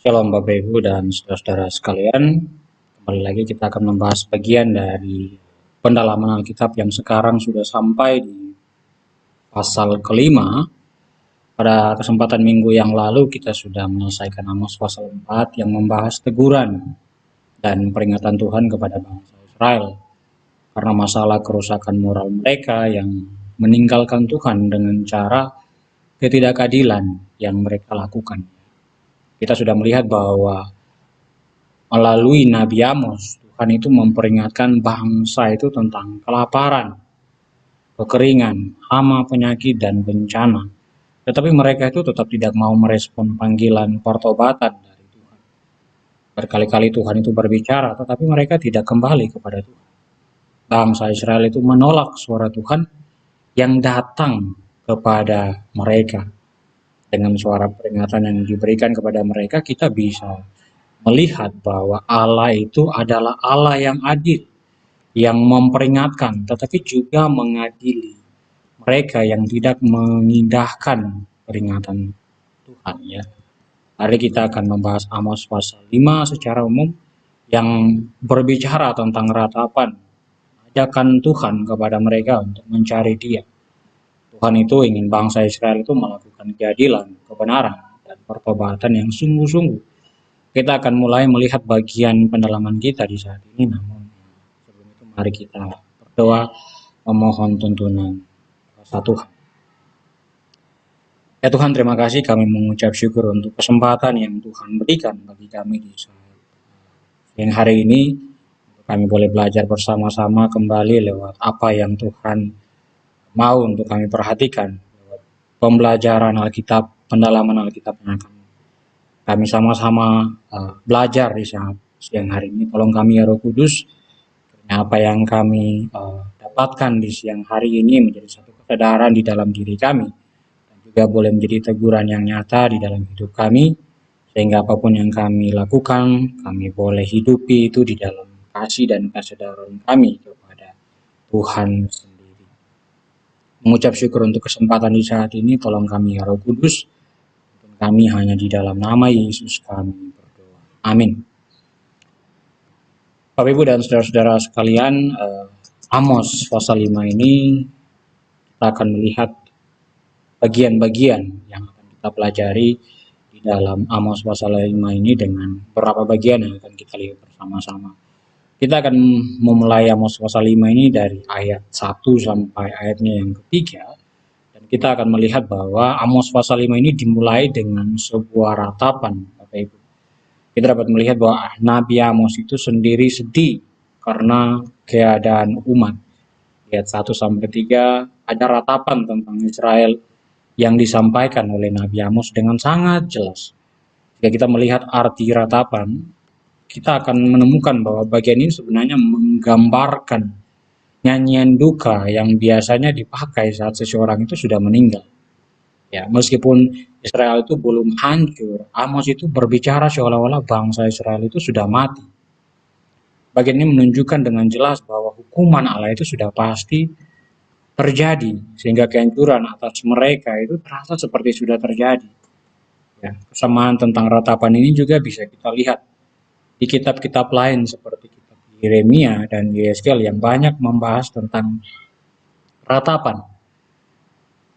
Shalom Bapak Ibu dan saudara-saudara sekalian. Kembali lagi kita akan membahas bagian dari pendalaman Alkitab yang sekarang sudah sampai di pasal kelima. Pada kesempatan minggu yang lalu kita sudah menyelesaikan Amos pasal 4 yang membahas teguran dan peringatan Tuhan kepada bangsa Israel karena masalah kerusakan moral mereka yang meninggalkan Tuhan dengan cara ketidakadilan yang mereka lakukan. Kita sudah melihat bahwa melalui Nabi Amos, Tuhan itu memperingatkan bangsa itu tentang kelaparan, kekeringan, hama, penyakit, dan bencana. Tetapi mereka itu tetap tidak mau merespon panggilan pertobatan dari Tuhan. Berkali-kali Tuhan itu berbicara, tetapi mereka tidak kembali kepada Tuhan. Bangsa Israel itu menolak suara Tuhan yang datang kepada mereka. Dengan suara peringatan yang diberikan kepada mereka, kita bisa melihat bahwa Allah itu adalah Allah yang adil, yang memperingatkan, tetapi juga mengadili mereka yang tidak mengindahkan peringatan Tuhan. Ya, hari kita akan membahas Amos pasal 5 secara umum yang berbicara tentang ratapan, ajakan Tuhan kepada mereka untuk mencari Dia. Tuhan itu ingin bangsa Israel itu melakukan keadilan, kebenaran, dan pertobatan yang sungguh-sungguh. Kita akan mulai melihat bagian pendalaman kita di saat ini, namun sebelum itu mari kita berdoa memohon tuntunan kuasa Tuhan. Ya Tuhan, terima kasih, kami mengucap syukur untuk kesempatan yang Tuhan berikan bagi kami di saat yang hari ini. Kami boleh belajar bersama-sama kembali lewat apa yang Tuhan mau untuk kami perhatikan lewat pembelajaran Alkitab, pendalaman Alkitab yang akan kami sama-sama belajar di saat siang hari ini. Tolong kami ya Roh Kudus, apa yang kami dapatkan di siang hari ini menjadi satu kesadaran di dalam diri kami, dan juga boleh menjadi teguran yang nyata di dalam hidup kami, sehingga apapun yang kami lakukan, kami boleh hidupi itu di dalam kasih dan kesadaran kami kepada Tuhan sendiri. Mengucap syukur untuk kesempatan di saat ini, tolong kami ya Roh Kudus, kami hanya di dalam nama Yesus kami berdoa. Amin. Bapak Ibu dan saudara-saudara sekalian, Amos pasal 5 ini kita akan melihat bagian-bagian yang akan kita pelajari di dalam Amos pasal 5 ini dengan beberapa bagian yang akan kita lihat bersama-sama. Kita akan memulai Amos pasal 5 ini dari ayat 1 sampai ayatnya yang ketiga. Kita akan melihat bahwa Amos pasal 5 ini dimulai dengan sebuah ratapan, Bapak Ibu. Kita dapat melihat bahwa Nabi Amos itu sendiri sedih karena keadaan umat. Ayat 1 sampai 3 ada ratapan tentang Israel yang disampaikan oleh Nabi Amos dengan sangat jelas. Jika kita melihat arti ratapan, kita akan menemukan bahwa bagian ini sebenarnya menggambarkan nyanyian duka yang biasanya dipakai saat seseorang itu sudah meninggal. Ya, meskipun Israel itu belum hancur, Amos itu berbicara seolah-olah bangsa Israel itu sudah mati. Bagian ini menunjukkan dengan jelas bahwa hukuman Allah itu sudah pasti terjadi, sehingga kehancuran atas mereka itu terasa seperti sudah terjadi. Ya, kesamaan tentang ratapan ini juga bisa kita lihat di kitab-kitab lain seperti kitab Yeremia dan Yeskel yang banyak membahas tentang ratapan.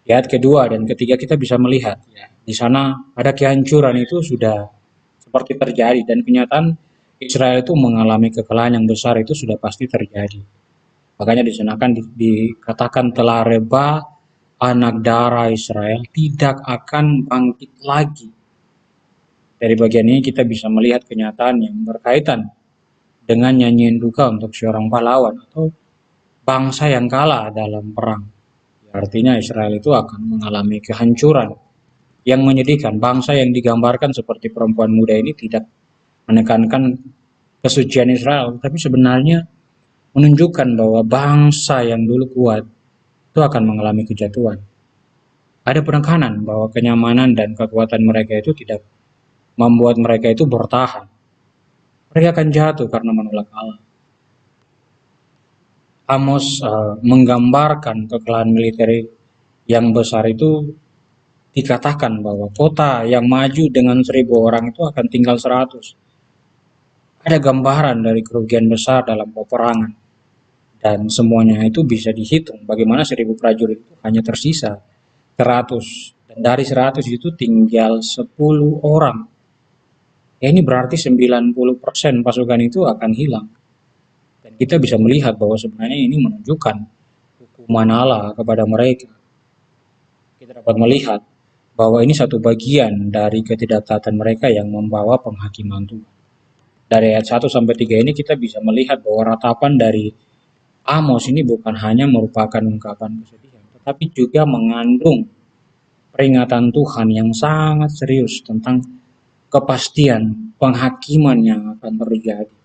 Di ayat kedua dan ketiga kita bisa melihat ya, di sana ada kehancuran itu sudah seperti terjadi, dan kenyataan Israel itu mengalami kekalahan yang besar itu sudah pasti terjadi. Makanya di sana kan dikatakan telah reba anak darah Israel tidak akan bangkit lagi. Dari bagian ini kita bisa melihat kenyataan yang berkaitan dengan nyanyian duka untuk seorang pahlawan atau bangsa yang kalah dalam perang. Artinya Israel itu akan mengalami kehancuran yang menyedihkan. Bangsa yang digambarkan seperti perempuan muda ini tidak menekankan kesucian Israel, tapi sebenarnya menunjukkan bahwa bangsa yang dulu kuat itu akan mengalami kejatuhan. Ada penekanan bahwa kenyamanan dan kekuatan mereka itu tidak membuat mereka itu bertahan. Mereka akan jatuh karena menolak Allah. Amos menggambarkan kekalahan militer yang besar itu dikatakan bahwa kota yang maju dengan 1.000 orang itu akan tinggal 100. Ada gambaran dari kerugian besar dalam peperangan. Dan semuanya itu bisa dihitung. Bagaimana 1.000 prajurit itu hanya tersisa 100. Dan dari 100 itu tinggal 10 orang. Ya ini berarti 90% pasukan itu akan hilang. Dan kita bisa melihat bahwa sebenarnya ini menunjukkan hukuman Allah kepada mereka. Kita dapat melihat bahwa ini satu bagian dari ketidaktaatan mereka yang membawa penghakiman Tuhan. Dari ayat 1 sampai 3 ini kita bisa melihat bahwa ratapan dari Amos ini bukan hanya merupakan ungkapan kesedihan, tetapi juga mengandung peringatan Tuhan yang sangat serius tentang kepastian penghakiman yang akan terjadi.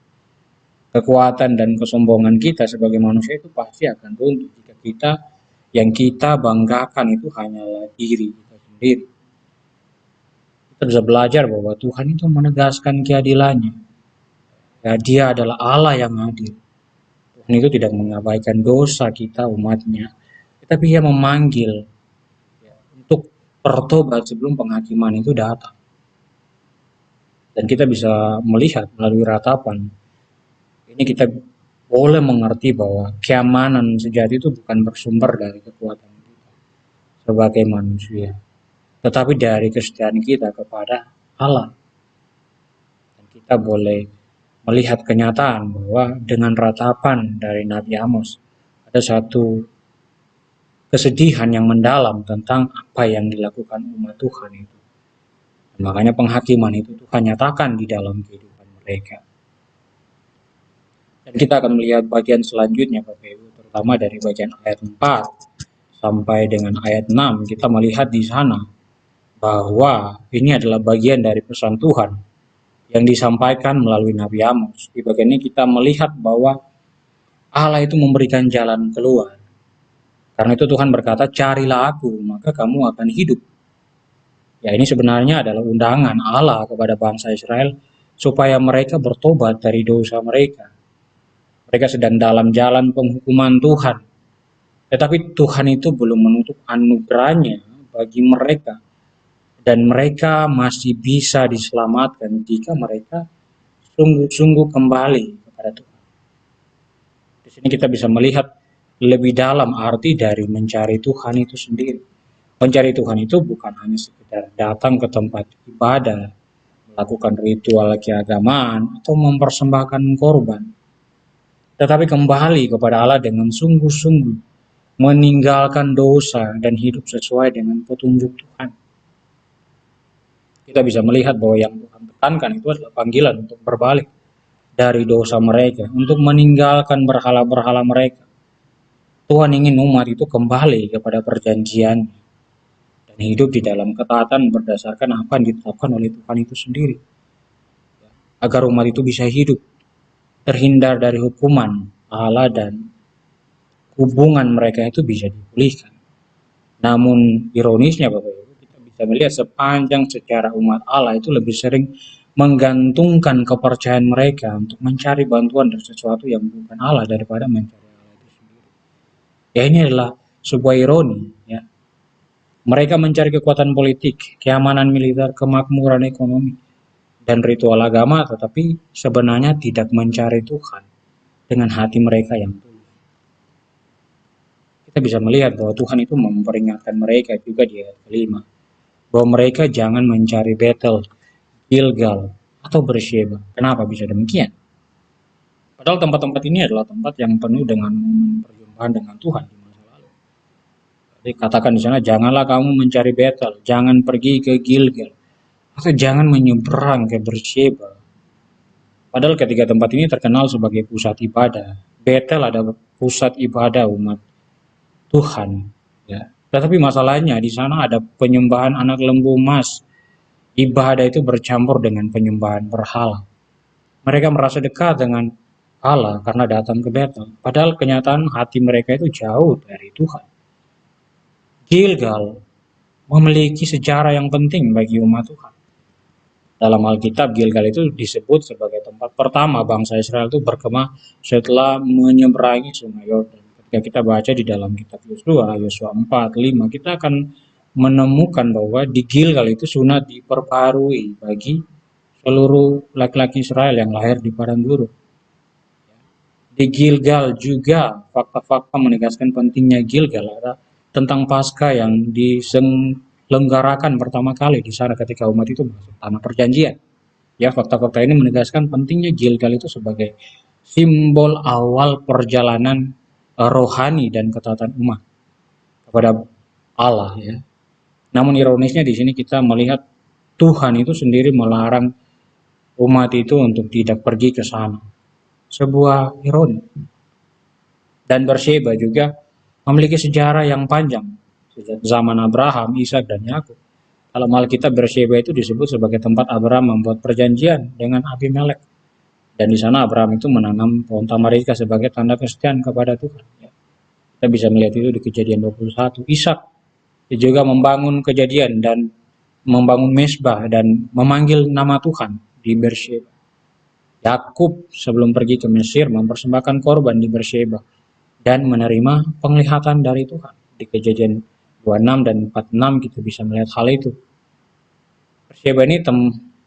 Kekuatan dan kesombongan kita sebagai manusia itu pasti akan runtuh jika yang kita banggakan itu hanyalah diri kita sendiri. Kita bisa belajar bahwa Tuhan itu menegaskan keadilannya. Ya, Dia adalah Allah yang adil. Tuhan itu tidak mengabaikan dosa kita umatnya, tetapi Ia memanggil untuk bertobat sebelum penghakiman itu datang. Dan kita bisa melihat melalui ratapan ini kita boleh mengerti bahwa keamanan sejati itu bukan bersumber dari kekuatan kita sebagai manusia, tetapi dari kesetiaan kita kepada Allah. Dan kita boleh melihat kenyataan bahwa dengan ratapan dari Nabi Amos ada satu kesedihan yang mendalam tentang apa yang dilakukan umat Tuhan itu. Dan makanya penghakiman itu Tuhan nyatakan di dalam kehidupan mereka. Dan kita akan melihat bagian selanjutnya Bapak Ibu, terutama dari bagian ayat 4 sampai dengan ayat 6, kita melihat di sana bahwa ini adalah bagian dari pesan Tuhan yang disampaikan melalui Nabi Amos. Di bagian ini kita melihat bahwa Allah itu memberikan jalan keluar. Karena itu Tuhan berkata, carilah aku, maka kamu akan hidup. Ya ini sebenarnya adalah undangan Allah kepada bangsa Israel supaya mereka bertobat dari dosa mereka. Mereka sedang dalam jalan penghukuman Tuhan. Tetapi Tuhan itu belum menutup anugerahnya bagi mereka. Dan mereka masih bisa diselamatkan jika mereka sungguh-sungguh kembali kepada Tuhan. Di sini kita bisa melihat lebih dalam arti dari mencari Tuhan itu sendiri. Mencari Tuhan itu bukan hanya sekedar datang ke tempat ibadah, melakukan ritual keagamaan, atau mempersembahkan korban. Tetapi kembali kepada Allah dengan sungguh-sungguh, meninggalkan dosa dan hidup sesuai dengan petunjuk Tuhan. Kita bisa melihat bahwa yang Tuhan tekankan itu adalah panggilan untuk berbalik dari dosa mereka, untuk meninggalkan berhala-berhala mereka. Tuhan ingin umat itu kembali kepada perjanjian dan hidup di dalam ketaatan berdasarkan apa yang ditetapkan oleh Tuhan itu sendiri. Agar umat itu bisa hidup terhindar dari hukuman Allah dan hubungan mereka itu bisa dipulihkan. Namun ironisnya Bapak Ibu, kita bisa melihat sepanjang sejarah umat Allah itu lebih sering menggantungkan kepercayaan mereka untuk mencari bantuan dari sesuatu yang bukan Allah daripada mencari Allah itu sendiri. Ya ini adalah sebuah ironi. Ya. Mereka mencari kekuatan politik, keamanan militer, kemakmuran ekonomi, dan ritual agama, tetapi sebenarnya tidak mencari Tuhan dengan hati mereka yang tulus. Kita bisa melihat bahwa Tuhan itu memperingatkan mereka juga di ayat kelima, bahwa mereka jangan mencari Betel, Gilgal, atau Beersheba. Kenapa bisa demikian? Padahal tempat-tempat ini adalah tempat yang penuh dengan perjumpaan dengan Tuhan di masa lalu. Jadi katakan di sana, janganlah kamu mencari Betel, jangan pergi ke Gilgal, atau jangan menyeberang ke Beersheba. Padahal ketiga tempat ini terkenal sebagai pusat ibadah. Betel adalah pusat ibadah umat Tuhan. Ya. Tetapi masalahnya di sana ada penyembahan anak lembu emas. Ibadah itu bercampur dengan penyembahan berhala. Mereka merasa dekat dengan Allah karena datang ke Betel. Padahal kenyataan hati mereka itu jauh dari Tuhan. Gilgal memiliki sejarah yang penting bagi umat Tuhan. Dalam Alkitab, Gilgal itu disebut sebagai tempat pertama bangsa Israel itu berkemah setelah menyeberangi sungai Yordan. Ketika kita baca di dalam kitab Yosua 4, 5, kita akan menemukan bahwa di Gilgal itu sunat diperbarui bagi seluruh laki-laki Israel yang lahir di padang gurun. Di Gilgal juga fakta-fakta menegaskan pentingnya Gilgal ada tentang Paskah yang diselenggarakan pertama kali di sana ketika umat itu masuk tanah perjanjian. Ya, fakta-fakta ini menegaskan pentingnya Gilgal itu sebagai simbol awal perjalanan rohani dan ketaatan umat kepada Allah, ya. Namun ironisnya di sini kita melihat Tuhan itu sendiri melarang umat itu untuk tidak pergi ke sana. Sebuah ironi. Dan Berseba juga memiliki sejarah yang panjang sejak zaman Abraham, Ishak, dan Yakub. Dalam Alkitab, Berseba itu disebut sebagai tempat Abraham membuat perjanjian dengan Abimelek. Dan di sana Abraham itu menanam pohon tamarika sebagai tanda kesetiaan kepada Tuhan. Kita bisa melihat itu di Kejadian 21. Ishak juga membangun kejadian dan membangun mesbah dan memanggil nama Tuhan di Berseba. Yakub sebelum pergi ke Mesir mempersembahkan korban di Berseba dan menerima penglihatan dari Tuhan. Di Kejadian 26 dan 46 kita bisa melihat hal itu. Berseba ini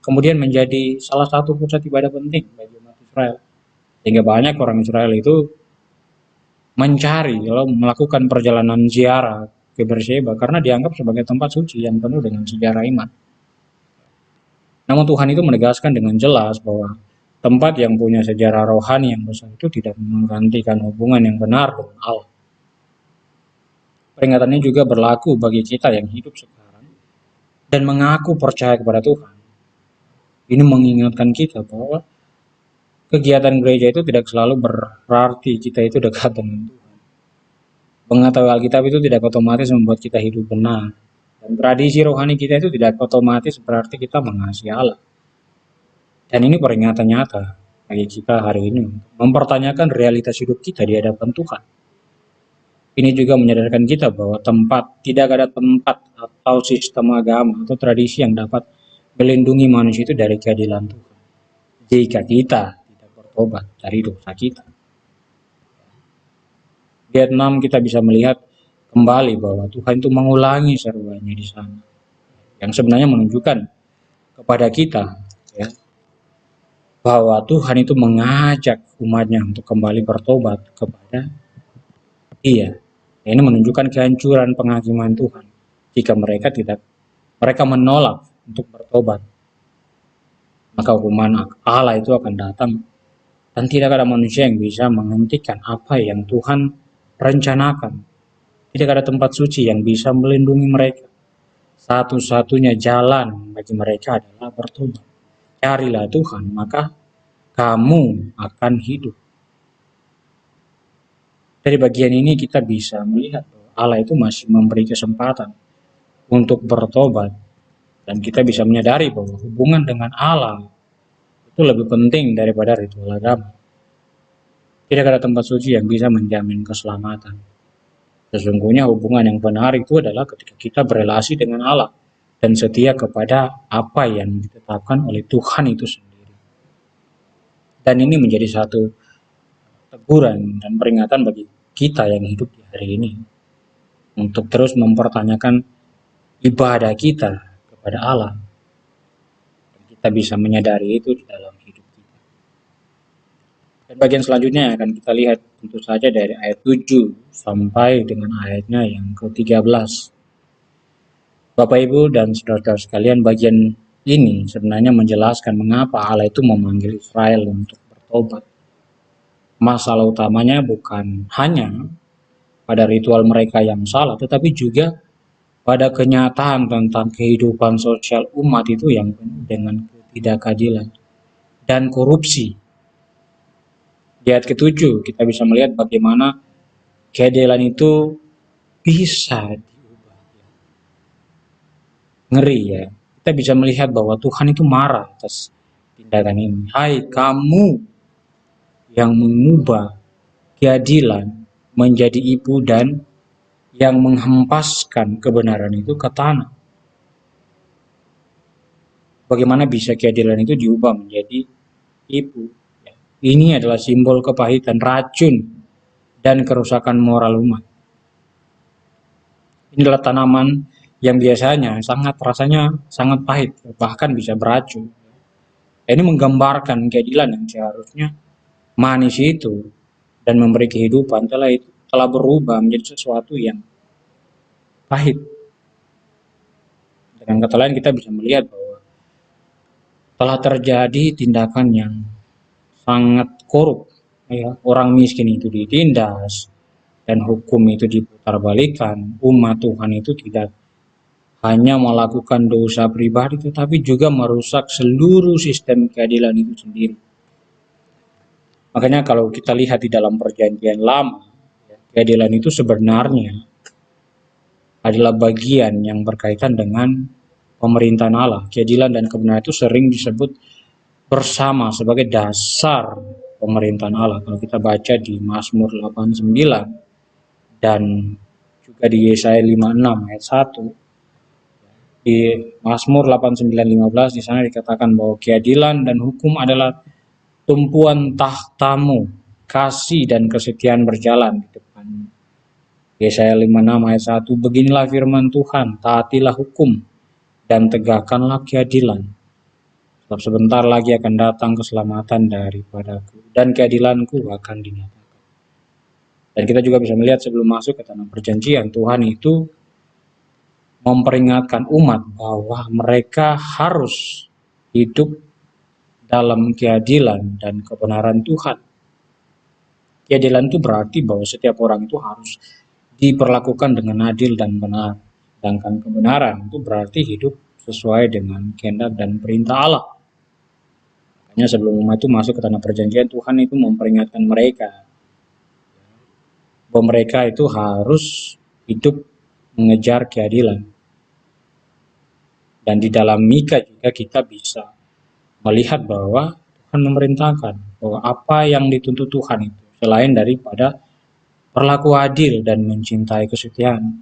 kemudian menjadi salah satu pusat ibadah penting bagi umat Israel. Sehingga banyak orang Israel itu mencari, lalu melakukan perjalanan ziarah ke Berseba karena dianggap sebagai tempat suci yang penuh dengan sejarah iman. Namun Tuhan itu menegaskan dengan jelas bahwa tempat yang punya sejarah rohani yang besar itu tidak menggantikan hubungan yang benar dengan Allah. Peringatan ini juga berlaku bagi kita yang hidup sekarang dan mengaku percaya kepada Tuhan. Ini mengingatkan kita bahwa kegiatan gereja itu tidak selalu berarti kita itu dekat dengan Tuhan. Mengetahui Alkitab itu tidak otomatis membuat kita hidup benar. Dan tradisi rohani kita itu tidak otomatis berarti kita mengasihi Allah. Dan ini peringatan nyata bagi kita hari ini mempertanyakan realitas hidup kita di hadapan Tuhan. Ini juga menyadarkan kita bahwa tidak ada tempat atau sistem agama atau tradisi yang dapat melindungi manusia itu dari keadilan Tuhan. Jika kita tidak bertobat dari dosa kita. Di ayat 6 kita bisa melihat kembali bahwa Tuhan itu mengulangi seruannya di sana. Yang sebenarnya menunjukkan kepada kita, ya, bahwa Tuhan itu mengajak umatnya untuk kembali bertobat kepada Dia. Ini menunjukkan kehancuran penghakiman Tuhan jika mereka menolak untuk bertobat. Maka hukuman Allah itu akan datang dan tidak ada manusia yang bisa menghentikan apa yang Tuhan rencanakan. Tidak ada tempat suci yang bisa melindungi mereka. Satu-satunya jalan bagi mereka adalah bertobat. Carilah Tuhan, maka kamu akan hidup. Dari bagian ini kita bisa melihat bahwa Allah itu masih memberi kesempatan untuk bertobat. Dan kita bisa menyadari bahwa hubungan dengan Allah itu lebih penting daripada ritual agama. Tidak ada tempat suci yang bisa menjamin keselamatan. Sesungguhnya hubungan yang benar itu adalah ketika kita berelasi dengan Allah dan setia kepada apa yang ditetapkan oleh Tuhan itu sendiri. Dan ini menjadi satu teguran dan peringatan bagi kita yang hidup di hari ini untuk terus mempertanyakan ibadah kita kepada Allah. Dan kita bisa menyadari itu di dalam hidup kita. Dan bagian selanjutnya akan kita lihat tentu saja dari ayat 7 sampai dengan ayatnya yang ke-13. Bapak Ibu dan saudara-saudara sekalian, bagian ini sebenarnya menjelaskan mengapa Allah itu memanggil Israel untuk bertobat. Masalah utamanya bukan hanya pada ritual mereka yang salah, tetapi juga pada kenyataan tentang kehidupan sosial umat itu yang penuh dengan ketidakadilan dan korupsi. Di ayat ke-7 kita bisa melihat bagaimana keadilan itu bisa diubah. Ngeri, ya. Kita bisa melihat bahwa Tuhan itu marah atas tindakan ini. Hai kamu yang mengubah keadilan menjadi ibu dan yang menghempaskan kebenaran itu ke tanah. Bagaimana bisa keadilan itu diubah menjadi ibu? Ini adalah simbol kepahitan, racun, dan kerusakan moral umat. Ini adalah tanaman yang biasanya rasanya sangat pahit, bahkan bisa beracun. Ini menggambarkan keadilan yang seharusnya manis itu dan memberi kehidupan telah berubah menjadi sesuatu yang pahit. Dengan kata lain kita bisa melihat bahwa telah terjadi tindakan yang sangat korup. Ya, orang miskin itu ditindas dan hukum itu diputarbalikan. Umat Tuhan itu tidak hanya melakukan dosa pribadi tetapi juga merusak seluruh sistem keadilan itu sendiri. Makanya kalau kita lihat di dalam perjanjian lama, keadilan itu sebenarnya adalah bagian yang berkaitan dengan pemerintahan Allah. Keadilan dan kebenaran itu sering disebut bersama sebagai dasar pemerintahan Allah. Kalau kita baca di Mazmur 89 dan juga di Yesaya 56 ayat 1, di Mazmur 89:15 di sana dikatakan bahwa keadilan dan hukum adalah tumpuan tahtamu, kasih dan kesetiaan berjalan di depan. Yesaya 56 ayat 1, beginilah firman Tuhan, taatilah hukum dan tegakkanlah keadilan. Sebab sebentar lagi akan datang keselamatan daripadaku dan keadilanku akan dinyatakan. Dan kita juga bisa melihat sebelum masuk ke tanah perjanjian, Tuhan itu memperingatkan umat bahwa mereka harus hidup dalam keadilan dan kebenaran Tuhan. Keadilan itu berarti bahwa setiap orang itu harus diperlakukan dengan adil dan benar. Sedangkan kebenaran itu berarti hidup sesuai dengan kehendak dan perintah Allah. Makanya sebelum umat itu masuk ke tanah perjanjian, Tuhan itu memperingatkan mereka bahwa mereka itu harus hidup mengejar keadilan. Dan di dalam Mika juga kita bisa melihat bahwa Tuhan memerintahkan bahwa apa yang dituntut Tuhan itu selain daripada berlaku adil dan mencintai kesetiaan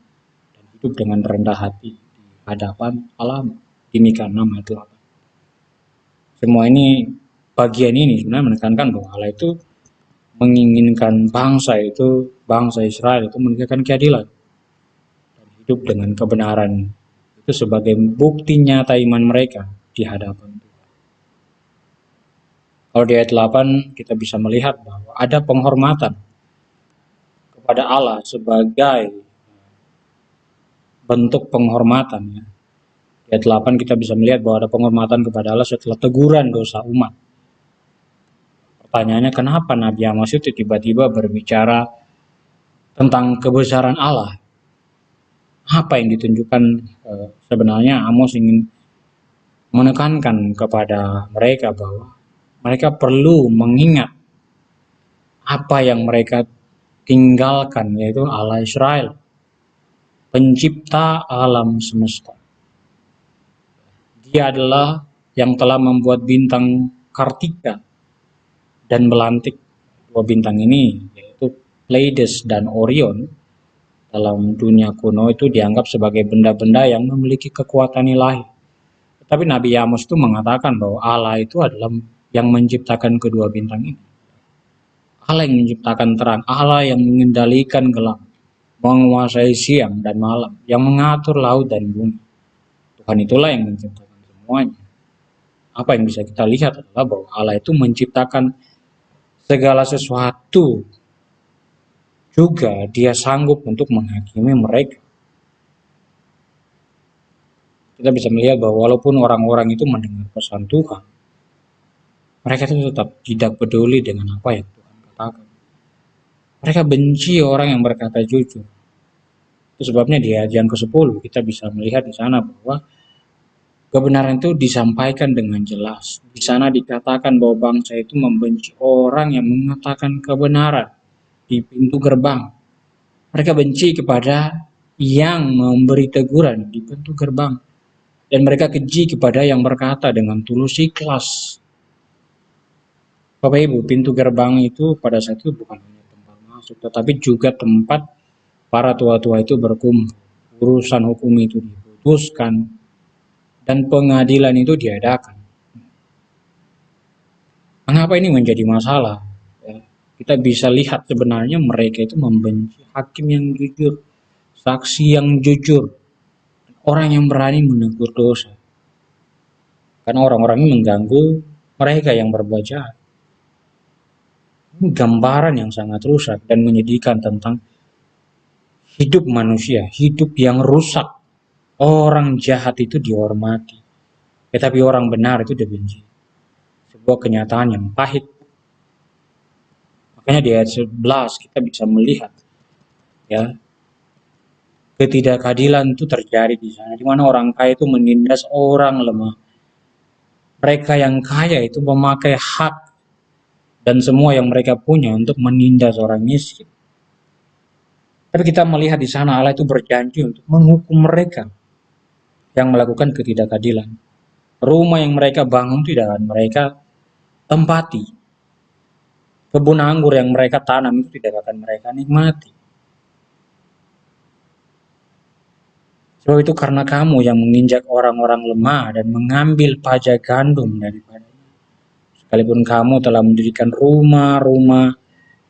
dan hidup dengan rendah hati di hadapan Allah. Di Mika 6 ayat 8. Semua ini, bagian ini sebenarnya menekankan bahwa Allah itu menginginkan bangsa Israel itu menegakkan keadilan dan hidup dengan kebenaran itu sebagai bukti nyata iman mereka di hadapan Tuhan. Kalau di ayat 8 kita bisa melihat bahwa ada penghormatan kepada Allah sebagai bentuk penghormatan. Ya. Di ayat 8 kita bisa melihat bahwa ada penghormatan kepada Allah setelah teguran dosa umat. Pertanyaannya, kenapa Nabi Amos itu tiba-tiba berbicara tentang kebesaran Allah? Apa yang ditunjukkan? Sebenarnya Amos ingin menekankan kepada mereka bahwa mereka perlu mengingat apa yang mereka tinggalkan, yaitu Allah Israel, pencipta alam semesta. Dia adalah yang telah membuat bintang Kartika dan Belantik. Dua bintang ini, yaitu Pleiades dan Orion, dalam dunia kuno itu dianggap sebagai benda-benda yang memiliki kekuatan ilahi. Tetapi Nabi Amos itu mengatakan bahwa Allah itu adalah yang menciptakan kedua bintang ini. Allah yang menciptakan terang, Allah yang mengendalikan gelap, menguasai siang dan malam, yang mengatur laut dan bumi. Tuhan itulah yang menciptakan semuanya. Apa yang bisa kita lihat adalah bahwa Allah itu menciptakan segala sesuatu, juga dia sanggup untuk menghakimi mereka. Kita bisa melihat bahwa walaupun orang-orang itu mendengar pesan Tuhan, mereka itu tetap tidak peduli dengan apa yang Tuhan katakan. Mereka benci orang yang berkata jujur. Itu sebabnya di ayat yang ke-10 kita bisa melihat di sana bahwa kebenaran itu disampaikan dengan jelas. Di sana dikatakan bahwa bangsa itu membenci orang yang mengatakan kebenaran di pintu gerbang. Mereka benci kepada yang memberi teguran di pintu gerbang. Dan mereka keji kepada yang berkata dengan tulus ikhlas. Bapak Ibu, pintu gerbang itu pada saat itu bukan hanya tempat masuk, tetapi juga tempat para tua-tua itu berkumpul. Urusan hukum itu diputuskan dan pengadilan itu diadakan. Mengapa ini menjadi masalah? Kita bisa lihat sebenarnya mereka itu membenci hakim yang jujur, saksi yang jujur, orang yang berani menegur dosa. Karena orang-orang ini mengganggu mereka yang berbuat jahat. Ini gambaran yang sangat rusak dan menyedihkan tentang hidup manusia, hidup yang rusak. Orang jahat itu dihormati, tetapi orang benar itu dibenci. Sebuah kenyataan yang pahit. Makanya di ayat 11 kita bisa melihat ya, ketidakadilan itu terjadi di sana, di mana orang kaya itu menindas orang lemah. Mereka yang kaya itu memakai hak dan semua yang mereka punya untuk menindas orang miskin. Tapi kita melihat di sana Allah itu berjanji untuk menghukum mereka yang melakukan ketidakadilan. Rumah yang mereka bangun tidak akan mereka tempati. Kebun anggur yang mereka tanam itu tidak akan mereka nikmati. Sebab itu karena kamu yang menginjak orang-orang lemah dan mengambil pajak gandum daripadanya. Sekalipun kamu telah mendirikan rumah-rumah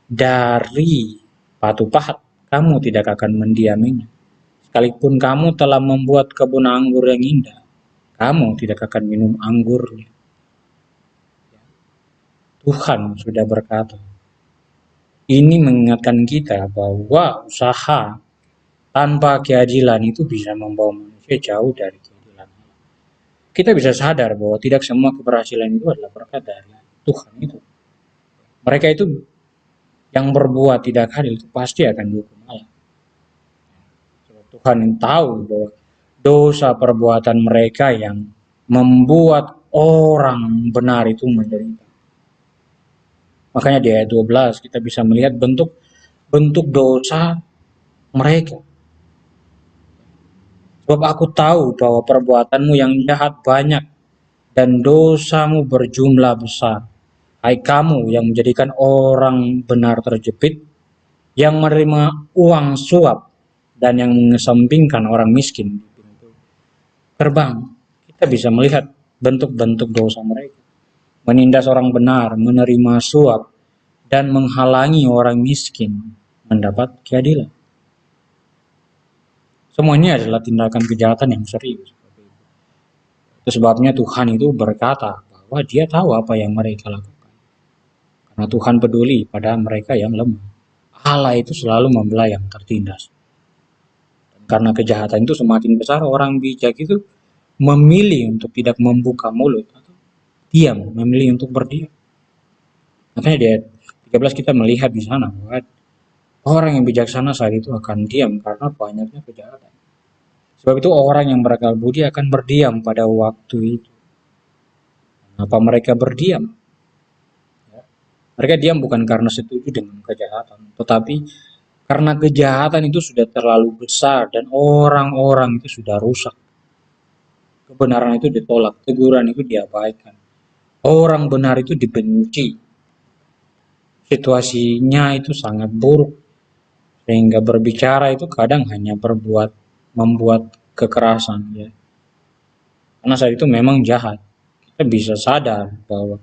dari batu pahat, kamu tidak akan mendiaminya. Sekalipun kamu telah membuat kebun anggur yang indah, kamu tidak akan minum anggurnya. Tuhan sudah berkata. Ini mengingatkan kita bahwa usaha tanpa keadilan itu bisa membawa manusia jauh dari keadilan. Kita bisa sadar bahwa tidak semua keberhasilan itu adalah berkat dari Tuhan itu. Mereka itu yang berbuat tidak adil itu pasti akan dihukum Allah. Tuhan tahu bahwa dosa perbuatan mereka yang membuat orang benar itu menderita. Makanya di ayat 12 kita bisa melihat bentuk dosa mereka. Sebab aku tahu bahwa perbuatanmu yang jahat banyak dan dosamu berjumlah besar. Hai kamu yang menjadikan orang benar terjepit, yang menerima uang suap, dan yang mengesampingkan orang miskin di pintu gerbang. Kita bisa melihat bentuk-bentuk dosa mereka. Menindas orang benar, menerima suap, dan menghalangi orang miskin mendapat keadilan. Semuanya adalah tindakan kejahatan yang serius. Itu sebabnya Tuhan itu berkata bahwa dia tahu apa yang mereka lakukan. Karena Tuhan peduli pada mereka yang lemah. Allah itu selalu membelah yang tertindas. Dan karena kejahatan itu semakin besar, orang bijak itu memilih untuk tidak membuka mulut atau diam, memilih untuk berdiam. Makanya di ayat 13 kita melihat di sana bahwa orang yang bijaksana saat itu akan diam karena banyaknya kejahatan. Sebab itu orang yang berakal budi akan berdiam pada waktu itu. Kenapa mereka berdiam? Mereka diam bukan karena setuju dengan kejahatan, tetapi karena kejahatan itu sudah terlalu besar dan orang-orang itu sudah rusak. Kebenaran itu ditolak, teguran itu diabaikan. Orang benar itu dibenci. Situasinya itu sangat buruk. Sehingga berbicara itu kadang hanya membuat kekerasan ya. Karena saat itu memang jahat. Kita bisa sadar bahwa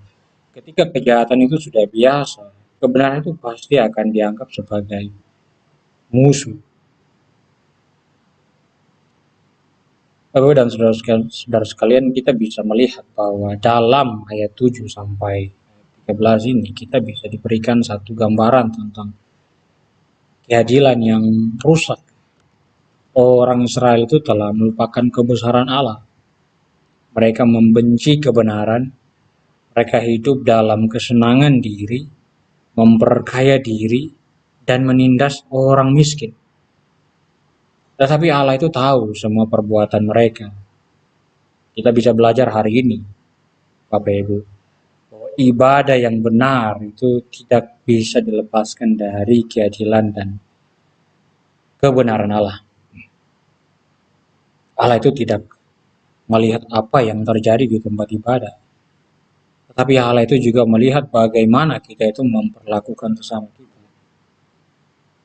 ketika kejahatan itu sudah biasa, kebenaran itu pasti akan dianggap sebagai musuh. Bapak dan saudara sekalian, kita bisa melihat bahwa dalam ayat 7 sampai 13 ini kita bisa diberikan satu gambaran tentang keadilan yang rusak. Orang Israel itu telah melupakan kebesaran Allah. Mereka membenci kebenaran, mereka hidup dalam kesenangan diri, memperkaya diri, dan menindas orang miskin. Tetapi Allah itu tahu semua perbuatan mereka. Kita bisa belajar hari ini, Bapak Ibu, bahwa ibadah yang benar itu tidak bisa dilepaskan dari keadilan dan kebenaran Allah. Allah itu tidak melihat apa yang terjadi di tempat ibadah. Tetapi Allah itu juga melihat bagaimana kita itu memperlakukan sesama kita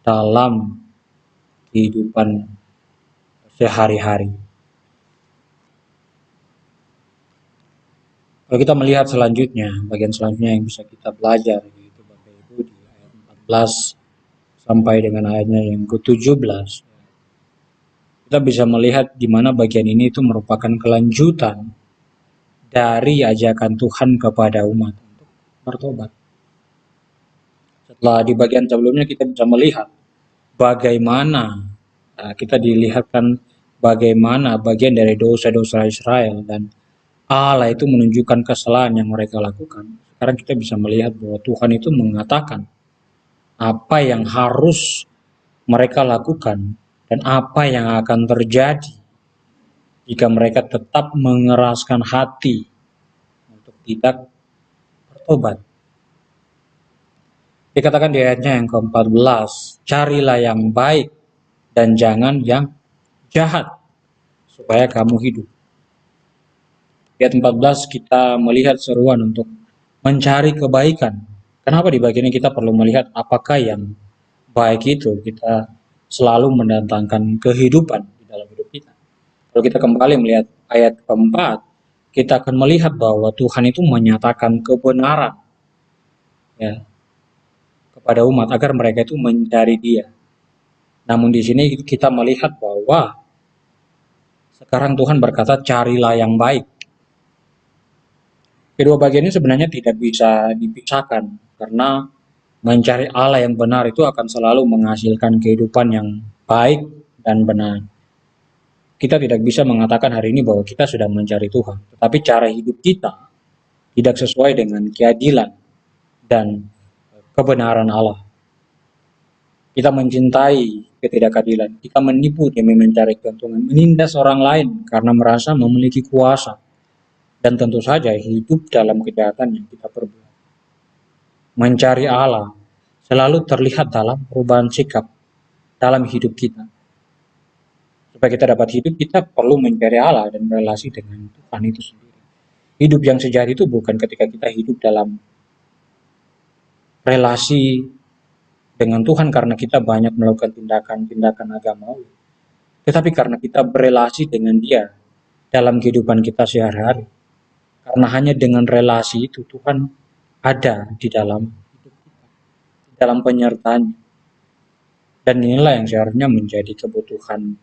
dalam kehidupan sehari-hari. Kalau kita melihat selanjutnya, bagian selanjutnya yang bisa kita belajar, yaitu Bapak Ibu di ayat 14 sampai dengan ayatnya yang ke-17. kita bisa melihat di mana bagian ini itu merupakan kelanjutan dari ajakan Tuhan kepada umat untuk bertobat. Setelah di bagian sebelumnya kita bisa melihat bagaimana kita dilihatkan bagaimana bagian dari dosa-dosa Israel dan Allah itu menunjukkan kesalahan yang mereka lakukan. Sekarang kita bisa melihat bahwa Tuhan itu mengatakan apa yang harus mereka lakukan dan apa yang akan terjadi jika mereka tetap mengeraskan hati untuk tidak bertobat. Dikatakan di ayatnya yang ke-14, carilah yang baik dan jangan yang jahat, supaya kamu hidup. Di ayat 14 kita melihat seruan untuk mencari kebaikan. Kenapa di bagian ini kita perlu melihat apakah yang baik itu kita selalu mendatangkan kehidupan di dalam hidup kita. Kalau kita kembali melihat ayat keempat, kita akan melihat bahwa Tuhan itu menyatakan kebenaran ya, kepada umat agar mereka itu mencari Dia. Namun di sini kita melihat bahwa sekarang Tuhan berkata carilah yang baik. Kedua bagian ini sebenarnya tidak bisa dipisahkan karena mencari Allah yang benar itu akan selalu menghasilkan kehidupan yang baik dan benar. Kita tidak bisa mengatakan hari ini bahwa kita sudah mencari Tuhan, tetapi cara hidup kita tidak sesuai dengan keadilan dan kebenaran Allah. Kita mencintai ketidakadilan, kita menipu demi mencari keuntungan, menindas orang lain karena merasa memiliki kuasa, dan tentu saja hidup dalam kejahatan yang kita perbuat. Mencari Allah selalu terlihat dalam perubahan sikap dalam hidup kita. Supaya kita dapat hidup, kita perlu mencari Allah dan berelasi dengan Tuhan itu sendiri. Hidup yang sejati itu bukan ketika kita hidup dalam relasi dengan Tuhan karena kita banyak melakukan tindakan-tindakan agamawi, tetapi karena kita berelasi dengan Dia dalam kehidupan kita sehari-hari. Karena hanya dengan relasi itu Tuhan ada di dalam hidup kita, dalam penyertaannya. Dan inilah yang seharusnya menjadi kebutuhan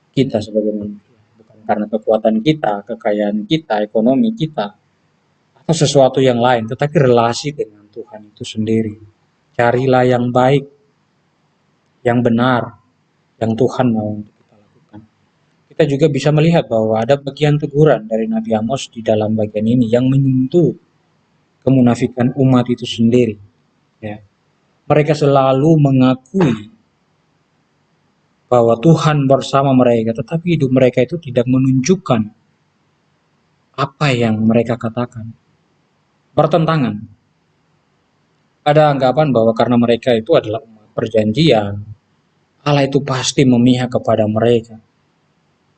kita sebagai manusia, bukan karena kekuatan kita, kekayaan kita, ekonomi kita, atau sesuatu yang lain, tetapi relasi dengan Tuhan itu sendiri. Carilah yang baik, yang benar, yang Tuhan mau untuk kita lakukan. Kita juga bisa melihat bahwa ada bagian teguran dari Nabi Amos di dalam bagian ini yang menyentuh kemunafikan umat itu sendiri. Ya. Mereka selalu mengakui bahwa Tuhan bersama mereka, tetapi hidup mereka itu tidak menunjukkan apa yang mereka katakan. Bertentangan. Ada anggapan bahwa karena mereka itu adalah umat perjanjian, Allah itu pasti memihak kepada mereka.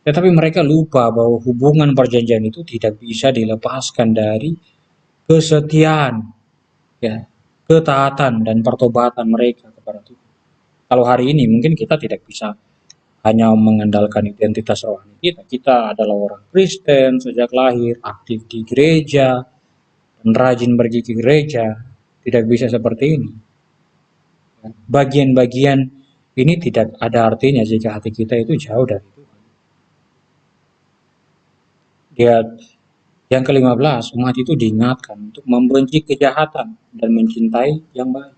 Tetapi mereka lupa bahwa hubungan perjanjian itu tidak bisa dilepaskan dari kesetiaan, ya, ketaatan dan pertobatan mereka kepada Tuhan. Kalau hari ini mungkin kita tidak bisa hanya mengandalkan identitas rohani kita. Kita adalah orang Kristen sejak lahir, aktif di gereja, dan rajin pergi ke gereja. Tidak bisa seperti ini. Bagian-bagian ini tidak ada artinya jika hati kita itu jauh dari Tuhan. Yang ke-15, umat itu diingatkan untuk membenci kejahatan dan mencintai yang baik.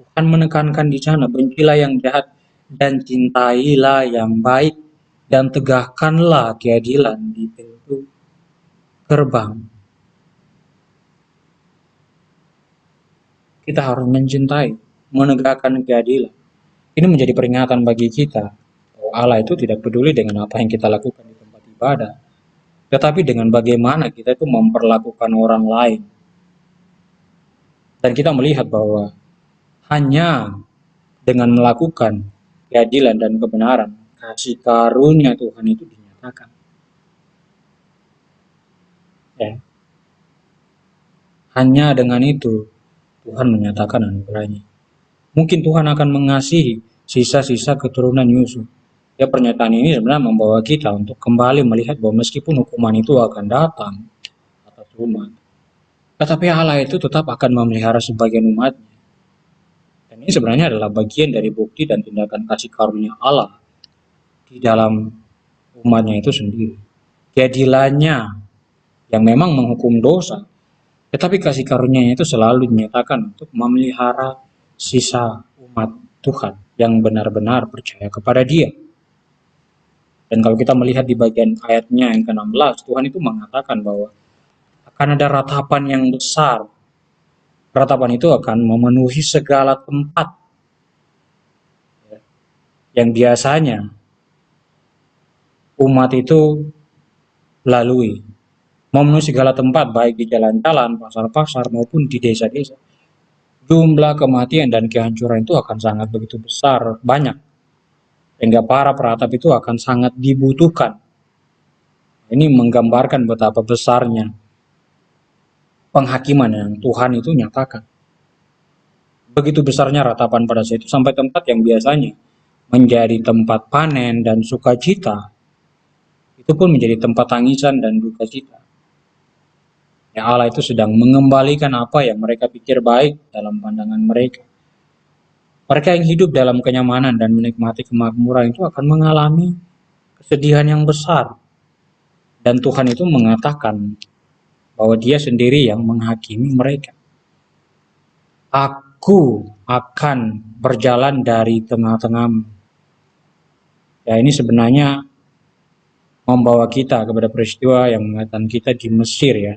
Tuhan menekankan di sana, bencilah yang jahat dan cintailah yang baik, dan tegakkanlah keadilan di pintu gerbang. Kita harus mencintai, menegakkan keadilan. Ini menjadi peringatan bagi kita bahwa Allah itu tidak peduli dengan apa yang kita lakukan di tempat ibadah, tetapi dengan bagaimana kita itu memperlakukan orang lain. Dan kita melihat bahwa hanya dengan melakukan keadilan dan kebenaran, kasih karunia Tuhan itu dinyatakan. Ya. Hanya dengan itu Tuhan menyatakan anugerahnya. Mungkin Tuhan akan mengasihi sisa-sisa keturunan Yusuf. Ya, pernyataan ini sebenarnya membawa kita untuk kembali melihat bahwa meskipun hukuman itu akan datang atas umat, tetapi Allah itu tetap akan memelihara sebagian umatnya. Dan Dan ini sebenarnya adalah bagian dari bukti dan tindakan kasih karunia Allah di dalam umatnya itu sendiri. Keadilannya yang memang menghukum dosa, tetapi kasih karunia-Nya itu selalu dinyatakan untuk memelihara sisa umat Tuhan yang benar-benar percaya kepada Dia. Dan kalau kita melihat di bagian ayatnya yang ke-16, Tuhan itu mengatakan bahwa akan ada ratapan yang besar. Ratapan itu akan memenuhi segala tempat yang biasanya umat itu lalui. Memenuhi segala tempat, baik di jalan-jalan, pasar-pasar, maupun di desa-desa. Jumlah kematian dan kehancuran itu akan sangat begitu besar, banyak. Sehingga para peratap itu akan sangat dibutuhkan. Ini menggambarkan betapa besarnya penghakiman yang Tuhan itu nyatakan. Begitu besarnya ratapan pada saat itu sampai tempat yang biasanya menjadi tempat panen dan sukacita, itu pun menjadi tempat tangisan dan duka cita. Ya, Allah itu sedang mengembalikan apa yang mereka pikir baik dalam pandangan mereka. Mereka yang hidup dalam kenyamanan dan menikmati kemakmuran itu akan mengalami kesedihan yang besar. Dan Tuhan itu mengatakan bahwa Dia sendiri yang menghakimi mereka. Aku akan berjalan dari tengah-tengahmu. Ya, ini sebenarnya membawa kita kepada peristiwa yang mengingatkan kita di Mesir, ya.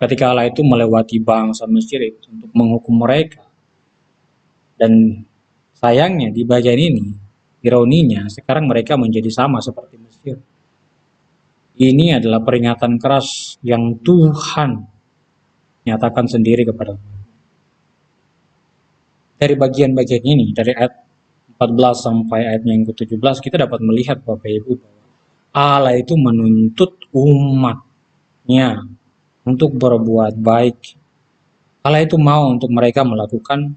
Ketika Allah itu melewati bangsa Mesir itu untuk menghukum mereka. Dan sayangnya di bagian ini, ironinya, sekarang mereka menjadi sama seperti Mesir. Ini adalah peringatan keras yang Tuhan nyatakan sendiri kepada mereka. Dari bagian-bagian ini, dari ayat 14 sampai ayatnya yang ke-17, kita dapat melihat Bapak Ibu bahwa Allah itu menuntut umatnya untuk berbuat baik. Allah itu mau untuk mereka melakukan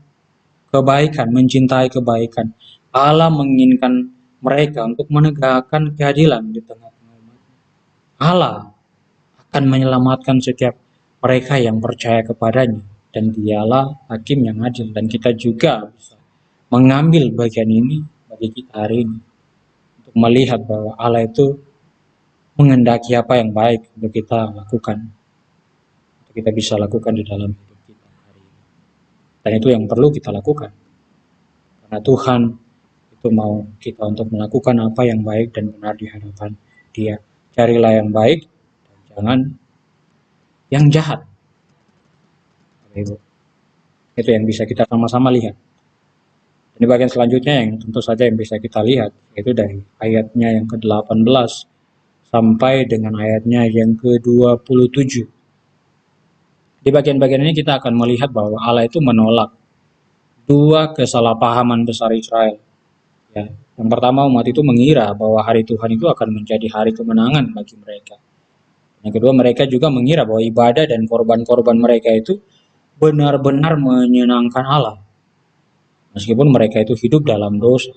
kebaikan, mencintai kebaikan. Allah menginginkan mereka untuk menegakkan keadilan di tengah-tengah umat. Allah akan menyelamatkan setiap mereka yang percaya kepadanya. Dan Dialah hakim yang adil. Dan kita juga bisa mengambil bagian ini bagi kita hari ini. Untuk melihat bahwa Allah itu menghendaki apa yang baik untuk kita lakukan. Untuk kita bisa lakukan di dalam hidup kita hari ini. Dan itu yang perlu kita lakukan. Karena Tuhan itu mau kita untuk melakukan apa yang baik dan benar di hadapan Dia. Carilah yang baik dan jangan yang jahat. Ibu. Itu yang bisa kita sama-sama lihat. Di bagian selanjutnya yang tentu saja yang bisa kita lihat, yaitu dari ayatnya yang ke-18 sampai dengan ayatnya yang ke-27. Di bagian-bagian ini kita akan melihat bahwa Allah itu menolak dua kesalahpahaman besar Israel. Ya, yang pertama, umat itu mengira bahwa hari Tuhan itu akan menjadi hari kemenangan bagi mereka. Yang kedua, mereka juga mengira bahwa ibadah dan korban-korban mereka itu benar-benar menyenangkan Allah. Meskipun mereka itu hidup dalam dosa.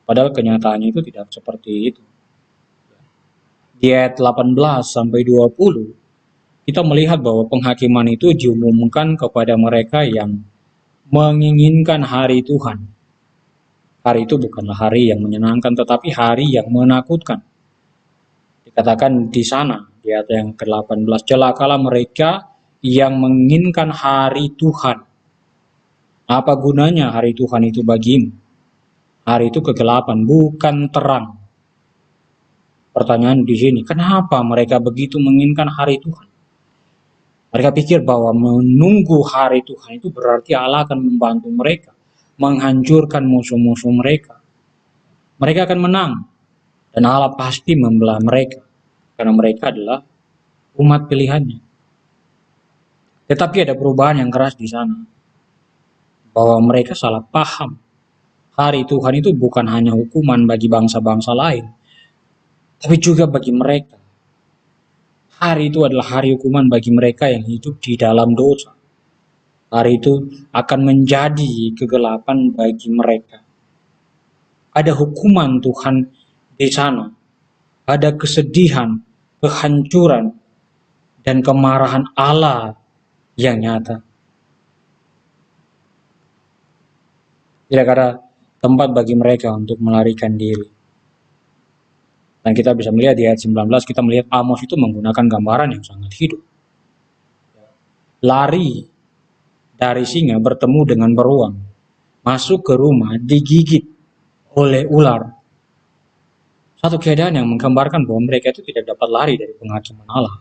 Padahal kenyataannya itu tidak seperti itu. Di ayat 18 sampai 20, kita melihat bahwa penghakiman itu diumumkan kepada mereka yang menginginkan hari Tuhan. Hari itu bukanlah hari yang menyenangkan, tetapi hari yang menakutkan. Dikatakan di sana, di ayat yang ke-18, celakalah mereka yang menginginkan hari Tuhan. Apa gunanya hari Tuhan itu bagimu? Hari itu kegelapan, bukan terang. Pertanyaan di sini, kenapa mereka begitu menginginkan hari Tuhan? Mereka pikir bahwa menunggu hari Tuhan itu berarti Allah akan membantu mereka, menghancurkan musuh-musuh mereka. Mereka akan menang, dan Allah pasti membelah mereka, karena mereka adalah umat pilihannya. Tetapi ada perubahan yang keras di sana, bahwa mereka salah paham. Hari Tuhan itu bukan hanya hukuman bagi bangsa-bangsa lain, tapi juga bagi mereka. Hari itu adalah hari hukuman bagi mereka yang hidup di dalam dosa. Hari itu akan menjadi kegelapan bagi mereka. Ada hukuman Tuhan di sana. Ada kesedihan, kehancuran, dan kemarahan Allah yang nyata. Tidak ada tempat bagi mereka untuk melarikan diri. Dan kita bisa melihat di ayat 19, kita melihat Amos itu menggunakan gambaran yang sangat hidup. Lari dari singa bertemu dengan beruang, masuk ke rumah digigit oleh ular. Satu keadaan yang menggambarkan bahwa mereka itu tidak dapat lari dari penghakiman Allah.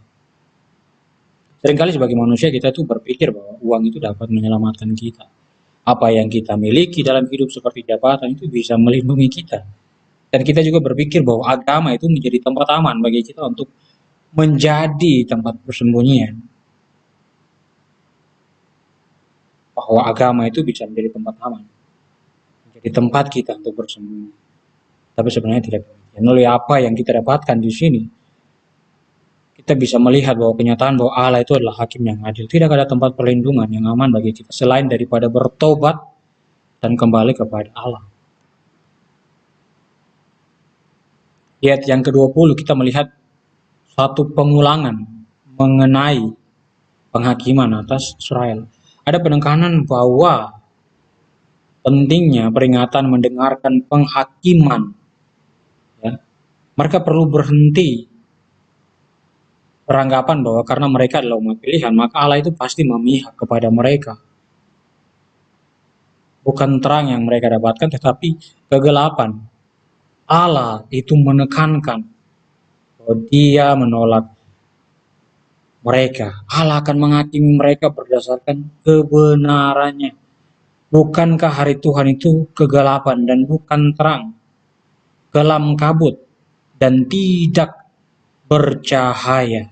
Seringkali sebagai manusia kita tuh berpikir bahwa uang itu dapat menyelamatkan kita. Apa yang kita miliki dalam hidup seperti jabatan itu bisa melindungi kita. Dan kita juga berpikir bahwa agama itu menjadi tempat aman bagi kita untuk menjadi tempat persembunyian. Bahwa agama itu bisa menjadi tempat aman. Menjadi tempat kita untuk bersembunyi. Tapi sebenarnya tidak demikian. Oleh apa yang kita dapatkan di sini, kita bisa melihat bahwa kenyataan bahwa Allah itu adalah hakim yang adil. Tidak ada tempat perlindungan yang aman bagi kita selain daripada bertobat dan kembali kepada Allah. Di ayat yang ke-20 kita melihat satu pengulangan mengenai penghakiman atas Israel. Ada penekanan bahwa pentingnya peringatan mendengarkan penghakiman. Ya. Mereka perlu berhenti beranggapan bahwa karena mereka adalah umat pilihan, maka Allah itu pasti memihak kepada mereka. Bukan terang yang mereka dapatkan, tetapi kegelapan. Allah itu menekankan bahwa Dia menolak mereka. Allah akan menghakimi mereka berdasarkan kebenarannya. Bukankah hari Tuhan itu kegelapan dan bukan terang, kelam kabut dan tidak bercahaya?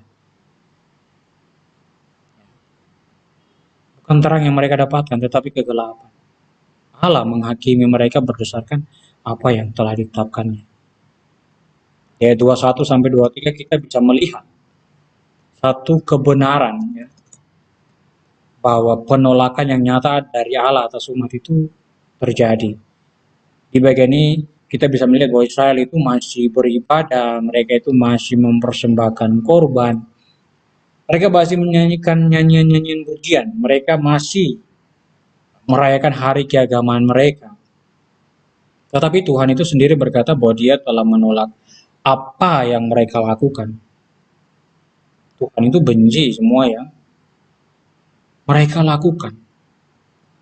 Bukan terang yang mereka dapatkan, tetapi kegelapan. Allah menghakimi mereka berdasarkan apa yang telah ditetapkannya. Ayat 21 sampai 23 kita bisa melihat satu kebenaran, ya, bahwa penolakan yang nyata dari Allah atas umat itu terjadi. Di bagian ini kita bisa melihat bahwa Israel itu masih beribadah, mereka itu masih mempersembahkan korban, mereka masih menyanyikan nyanyian-nyanyian pujian, mereka masih merayakan hari keagamaan mereka. Tetapi Tuhan itu sendiri berkata bahwa Dia telah menolak apa yang mereka lakukan. Tuhan itu benci semua yang mereka lakukan.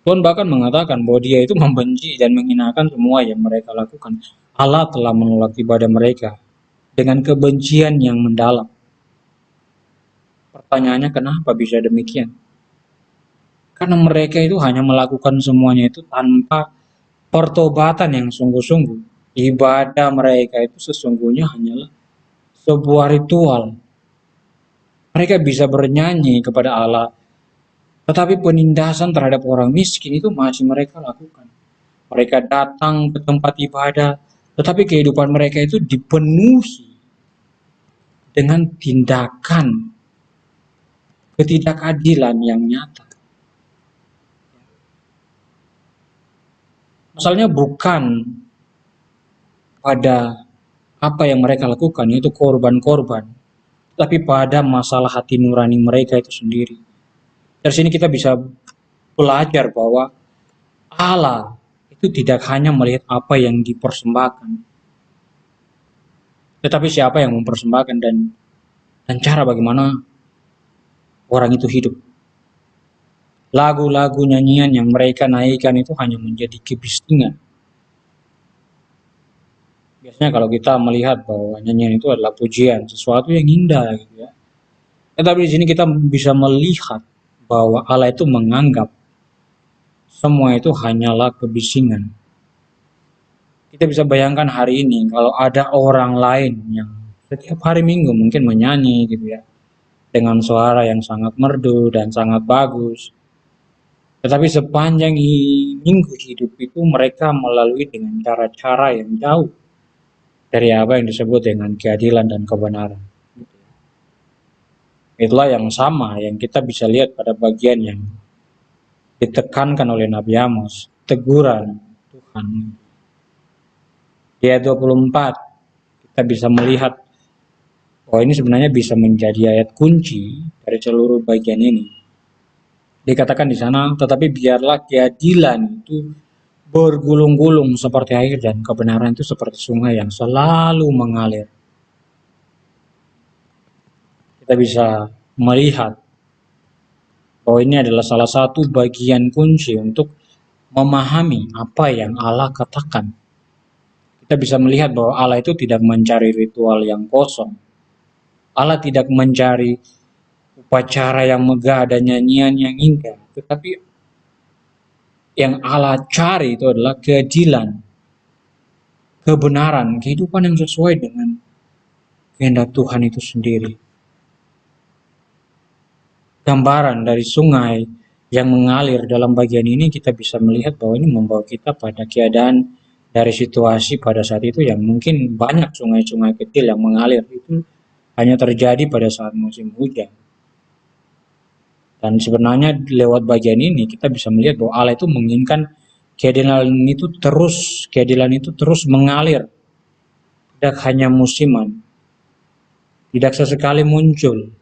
Tuhan bahkan mengatakan bahwa Dia itu membenci dan menghinakan semua yang mereka lakukan. Allah telah menolak ibadah mereka dengan kebencian yang mendalam. Pertanyaannya, kenapa bisa demikian? Karena mereka itu hanya melakukan semuanya itu tanpa pertobatan yang sungguh-sungguh. Ibadah mereka itu sesungguhnya hanyalah sebuah ritual. Mereka bisa bernyanyi kepada Allah, tetapi penindasan terhadap orang miskin itu masih mereka lakukan. Mereka datang ke tempat ibadah, tetapi kehidupan mereka itu dipenuhi dengan tindakan ketidakadilan yang nyata. Masalahnya bukan pada apa yang mereka lakukan, yaitu korban-korban, tapi pada masalah hati nurani mereka itu sendiri. Dari sini kita bisa belajar bahwa Allah itu tidak hanya melihat apa yang dipersembahkan, tetapi siapa yang mempersembahkan dan cara bagaimana orang itu hidup. Lagu-lagu nyanyian yang mereka naikkan itu hanya menjadi kebisingan. Biasanya kalau kita melihat bahwa nyanyian itu adalah pujian, sesuatu yang indah gitu ya. Tetapi di sini kita bisa melihat bahwa Allah itu menganggap semua itu hanyalah kebisingan. Kita bisa bayangkan hari ini kalau ada orang lain yang setiap hari Minggu mungkin menyanyi gitu ya, dengan suara yang sangat merdu dan sangat bagus. Tetapi sepanjang minggu hidup itu mereka melalui dengan cara-cara yang jauh dari apa yang disebut dengan keadilan dan kebenaran. Itulah yang sama yang kita bisa lihat pada bagian yang ditekankan oleh Nabi Amos, teguran Tuhan. Di ayat 24 kita bisa melihat bahwa ini sebenarnya bisa menjadi ayat kunci dari seluruh bagian ini. Dikatakan di sana, tetapi biarlah keadilan itu bergulung-gulung seperti air, dan kebenaran itu seperti sungai yang selalu mengalir. Kita bisa melihat bahwa ini adalah salah satu bagian kunci untuk memahami apa yang Allah katakan. Kita bisa melihat bahwa Allah itu tidak mencari ritual yang kosong. Allah tidak mencari upacara yang megah dan nyanyian yang indah, tetapi yang Allah cari itu adalah keadilan, kebenaran, kehidupan yang sesuai dengan kehendak Tuhan itu sendiri. Gambaran dari sungai yang mengalir dalam bagian ini, kita bisa melihat bahwa ini membawa kita pada keadaan dari situasi pada saat itu yang mungkin banyak sungai-sungai kecil yang mengalir itu hanya terjadi pada saat musim hujan. Dan sebenarnya lewat bagian ini kita bisa melihat bahwa Allah itu menginginkan keadilan itu terus mengalir, tidak hanya musiman, tidak sesekali muncul.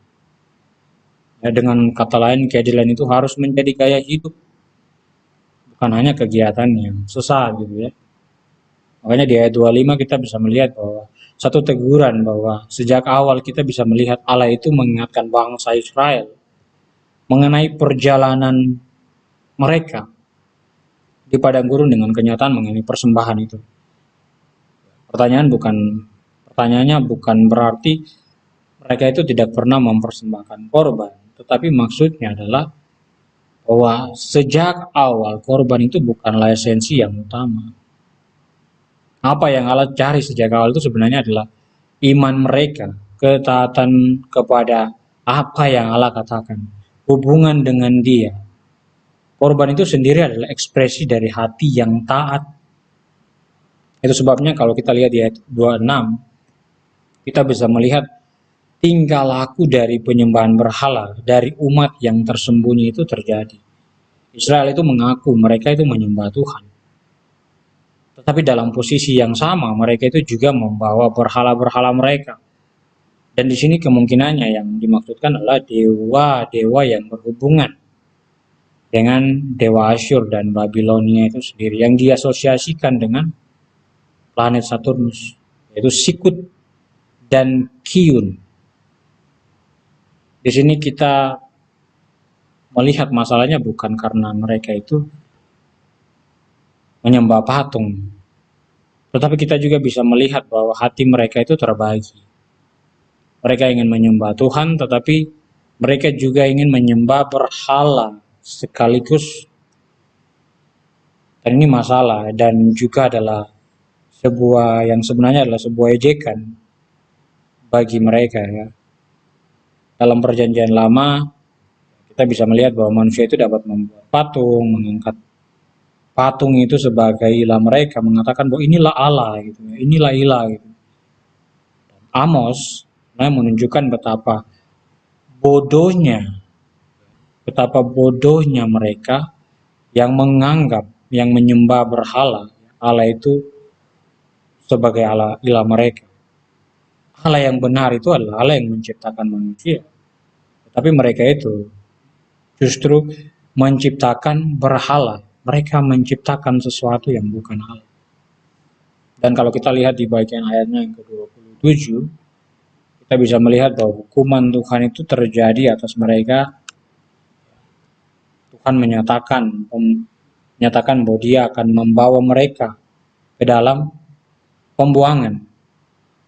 Ya, dengan kata lain, keadilan itu harus menjadi gaya hidup, bukan hanya kegiatan yang sesaat gitu ya. Makanya di ayat 25 kita bisa melihat bahwa satu teguran bahwa sejak awal kita bisa melihat Allah itu mengingatkan bangsa Israel mengenai perjalanan mereka di padang gurun dengan kenyataan mengenai persembahan itu. Pertanyaannya bukan berarti mereka itu tidak pernah mempersembahkan korban, tetapi maksudnya adalah bahwa sejak awal korban itu bukanlah esensi yang utama. Apa yang Allah cari sejak awal itu sebenarnya adalah iman mereka, ketaatan kepada apa yang Allah katakan, hubungan dengan Dia. Korban itu sendiri adalah ekspresi dari hati yang taat. Itu sebabnya kalau kita lihat di ayat 26, kita bisa melihat tingkah laku dari penyembahan berhala dari umat yang tersembunyi itu terjadi. Israel itu mengaku mereka itu menyembah Tuhan. Tetapi dalam posisi yang sama mereka itu juga membawa berhala-berhala mereka. Dan di sini kemungkinannya yang dimaksudkan adalah dewa-dewa yang berhubungan dengan dewa Asyur dan Babilonia itu sendiri, yang diasosiasikan dengan planet Saturnus, yaitu Sikut dan Kiun. Di sini kita melihat masalahnya bukan karena mereka itu menyembah patung, tetapi kita juga bisa melihat bahwa hati mereka itu terbagi. Mereka ingin menyembah Tuhan, tetapi mereka juga ingin menyembah berhala sekaligus. Dan ini masalah, dan juga adalah sebuah yang sebenarnya adalah sebuah ejekan bagi mereka ya. Dalam perjanjian lama kita bisa melihat bahwa manusia itu dapat membuat patung, mengangkat patung itu sebagai ilah mereka, mengatakan bahwa inilah Allah gitu, inilah ilah gitu. Amos menunjukkan betapa bodohnya mereka yang menganggap, yang menyembah berhala Allah itu sebagai Allah ilah mereka. Allah yang benar itu adalah Allah yang menciptakan manusia, tapi mereka itu justru menciptakan berhala. Mereka menciptakan sesuatu yang bukan Allah. Dan kalau kita lihat di bagian ayatnya yang ke-27, kita bisa melihat bahwa hukuman Tuhan itu terjadi atas mereka. Tuhan menyatakan bahwa Dia akan membawa mereka ke dalam pembuangan,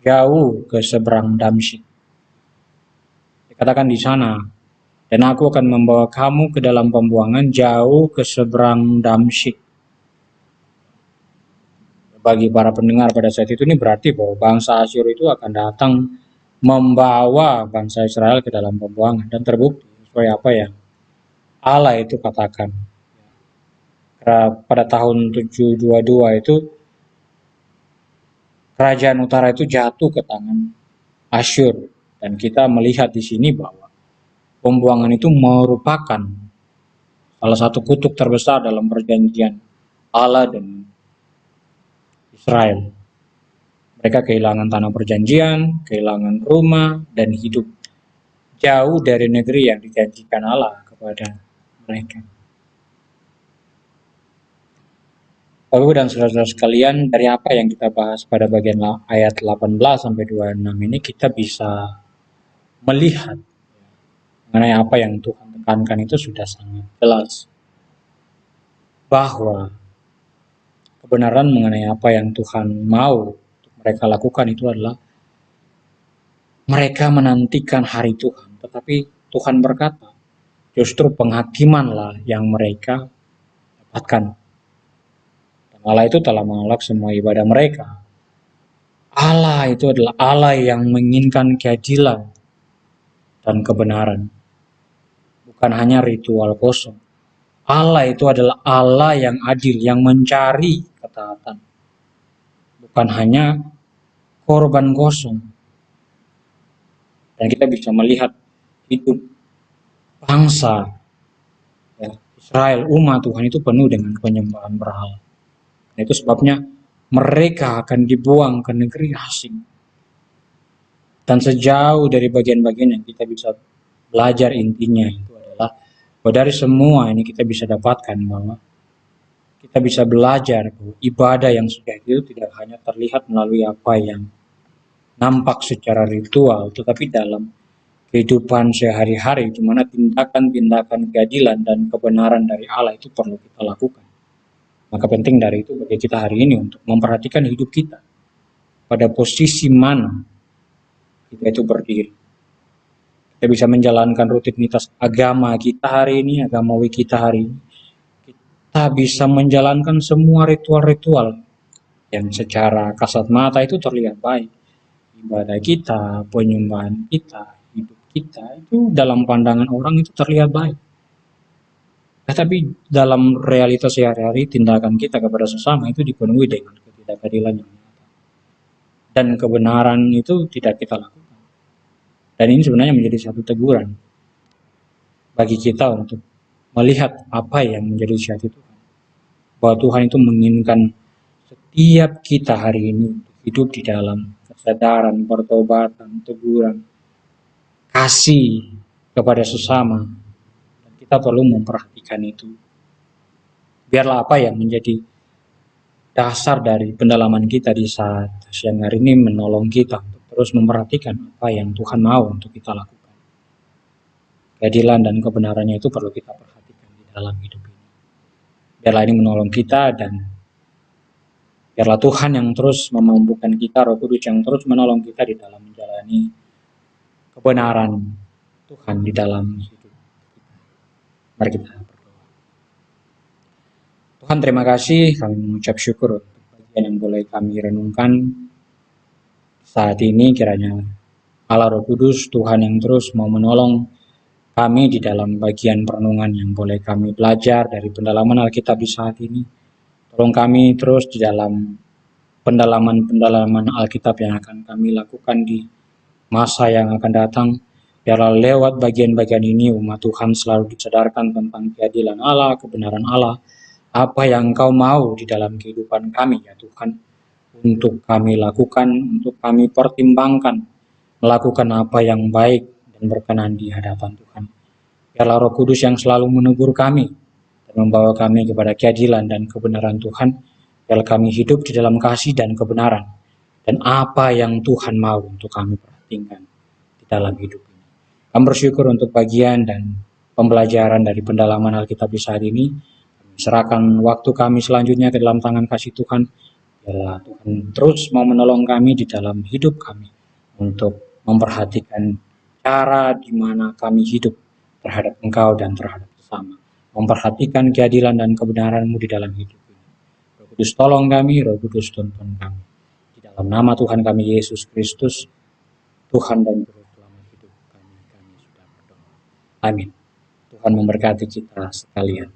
jauh ke seberang Damsyik. Dikatakan di sana, dan aku akan membawa kamu ke dalam pembuangan jauh ke seberang Damsyik. Bagi para pendengar pada saat itu, ini berarti bahwa bangsa Asyur itu akan datang membawa bangsa Israel ke dalam pembuangan, dan terbukti sesuai apa yang Allah itu katakan. Pada tahun 722 itu kerajaan utara itu jatuh ke tangan Asyur, dan kita melihat di sini bahwa pembuangan itu merupakan salah satu kutuk terbesar dalam perjanjian Allah dan Israel. Mereka kehilangan tanah perjanjian, kehilangan rumah, dan hidup jauh dari negeri yang dijanjikan Allah kepada mereka. Bapak dan saudara-saudara sekalian, dari apa yang kita bahas pada bagian ayat 18 sampai 26 ini, kita bisa melihat mengenai apa yang Tuhan tekankan itu sudah sangat jelas. Bahwa kebenaran mengenai apa yang Tuhan mau untuk mereka lakukan itu adalah mereka menantikan hari Tuhan. Tetapi Tuhan berkata, justru penghakimanlah yang mereka dapatkan. Dan Allah itu telah menolak semua ibadah mereka. Allah itu adalah Allah yang menginginkan keadilan dan kebenaran. Bukan hanya ritual kosong. Allah itu adalah Allah yang adil, yang mencari ketaatan. Bukan hanya korban kosong. Dan kita bisa melihat hidup bangsa ya, Israel, umat Tuhan itu penuh dengan penyembahan berhala. Dan itu sebabnya mereka akan dibuang ke negeri asing. Dan sejauh dari bagian-bagian yang kita bisa belajar, intinya itu adalah bahwa dari semua ini kita bisa dapatkan bahwa kita bisa belajar bahwa ibadah yang sudah itu tidak hanya terlihat melalui apa yang nampak secara ritual, tetapi dalam kehidupan sehari-hari, di mana tindakan-tindakan keadilan dan kebenaran dari Allah itu perlu kita lakukan. Maka penting dari itu bagi kita hari ini untuk memperhatikan hidup kita, pada posisi mana kita itu berdiri. Kita bisa menjalankan rutinitas agama kita hari ini, agamawi kita hari ini. Kita bisa menjalankan semua ritual-ritual yang secara kasat mata itu terlihat baik. Ibadah kita, penyembahan kita, hidup kita itu dalam pandangan orang itu terlihat baik. Tetapi dalam realitas sehari-hari, tindakan kita kepada sesama itu dipenuhi dengan ketidakadilan yang nyata. Dan kebenaran itu tidak kita lakukan. Dan ini sebenarnya menjadi satu teguran bagi kita untuk melihat apa yang menjadi jati Tuhan. Bahwa Tuhan itu menginginkan setiap kita hari ini hidup di dalam kesadaran, pertobatan, teguran, kasih kepada sesama. Dan kita perlu memperhatikan itu. Biarlah apa yang menjadi dasar dari pendalaman kita di saat siang hari ini menolong kita untuk terus memperhatikan apa yang Tuhan mau untuk kita lakukan. Keadilan dan kebenarannya itu perlu kita perhatikan di dalam hidup ini. Biarlah ini menolong kita, dan biarlah Tuhan yang terus memampukan kita, Roh Kudus yang terus menolong kita di dalam menjalani kebenaran Tuhan di dalam hidup kita. Mari kita berdoa. Tuhan, terima kasih, kami mengucap syukur untuk bagian yang boleh kami renungkan saat ini. Kiranya Allah Roh Kudus, Tuhan yang terus mau menolong kami di dalam bagian perenungan yang boleh kami belajar dari pendalaman Alkitab di saat ini. Tolong kami terus di dalam pendalaman Alkitab yang akan kami lakukan di masa yang akan datang. Biarlah lewat bagian-bagian ini umat Tuhan selalu disadarkan tentang keadilan Allah, kebenaran Allah, apa yang Engkau mau di dalam kehidupan kami ya Tuhan, untuk kami lakukan, untuk kami pertimbangkan, melakukan apa yang baik dan berkenan di hadapan Tuhan. Biarlah Roh Kudus yang selalu menegur kami dan membawa kami kepada keadilan dan kebenaran Tuhan. Biarlah kami hidup di dalam kasih dan kebenaran, dan apa yang Tuhan mau untuk kami perhatikan di dalam hidup ini. Kami bersyukur untuk bagian dan pembelajaran dari pendalaman Alkitab di saat ini. Kami serahkan waktu kami selanjutnya ke dalam tangan kasih Tuhan. Biarlah Tuhan terus mau menolong kami di dalam hidup kami untuk memperhatikan cara di mana kami hidup terhadap Engkau dan terhadap sesama. Memperhatikan keadilan dan kebenaran-Mu di dalam hidup ini. Roh Kudus tolong kami, Roh Kudus tuntun kami. Di dalam nama Tuhan kami Yesus Kristus, Tuhan dan Juru Selamat hidup kami sudah berdoa. Amin. Tuhan memberkati kita sekalian.